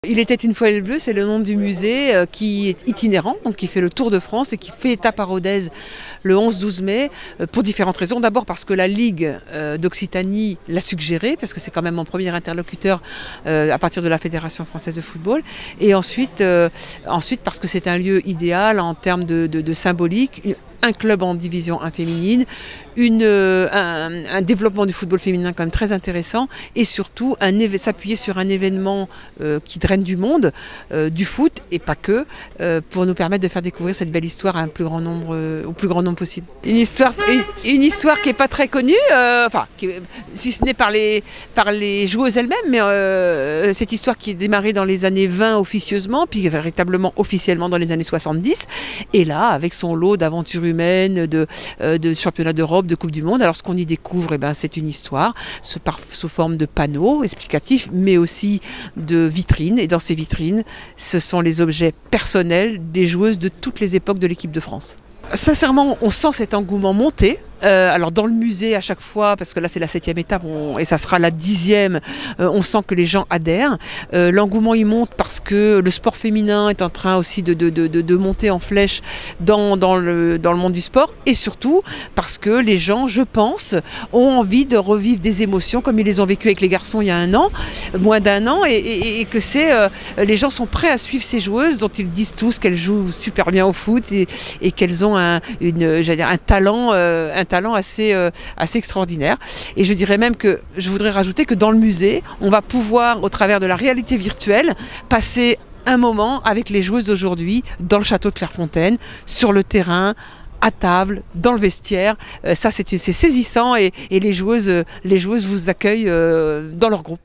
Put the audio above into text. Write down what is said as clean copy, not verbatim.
Il était une fois le bleu, c'est le nom du musée qui est itinérant, donc qui fait le tour de France et qui fait étape à Rodez le 11-12 mai pour différentes raisons. D'abord parce que la Ligue d'Occitanie l'a suggéré, parce que c'est quand même mon premier interlocuteur à partir de la Fédération française de football. Et ensuite parce que c'est un lieu idéal en termes de symbolique. Un club en division 1 féminine, un développement du football féminin quand même très intéressant et surtout s'appuyer sur un événement qui draine du monde, du foot et pas que, pour nous permettre de faire découvrir cette belle histoire à au plus grand nombre possible. Une histoire qui n'est pas très connue, si ce n'est par les joueuses elles-mêmes, mais cette histoire qui est démarrée dans les années 20 officieusement, puis véritablement officiellement dans les années 70, et là avec son lot d'aventures humaines, de championnats d'Europe, de Coupe du Monde. Alors ce qu'on y découvre, c'est une histoire sous forme de panneaux explicatifs, mais aussi de vitrines. Et dans ces vitrines, ce sont les objets personnels des joueuses de toutes les époques de l'équipe de France. Sincèrement, on sent cet engouement monter. Alors dans le musée à chaque fois, parce que là c'est la 7e étape et ça sera la 10e, on sent que les gens adhèrent. L'engouement il monte parce que le sport féminin est en train aussi de monter en flèche dans le monde du sport, et surtout parce que les gens, je pense, ont envie de revivre des émotions comme ils les ont vécues avec les garçons il y a un an, moins d'un an, et que les gens sont prêts à suivre ces joueuses dont ils disent tous qu'elles jouent super bien au foot et qu'elles ont un talent assez extraordinaire. Et je dirais même que je voudrais rajouter que dans le musée, on va pouvoir, au travers de la réalité virtuelle, passer un moment avec les joueuses d'aujourd'hui dans le château de Clairefontaine, sur le terrain, à table, dans le vestiaire. Ça, c'est saisissant et les joueuses vous accueillent dans leur groupe.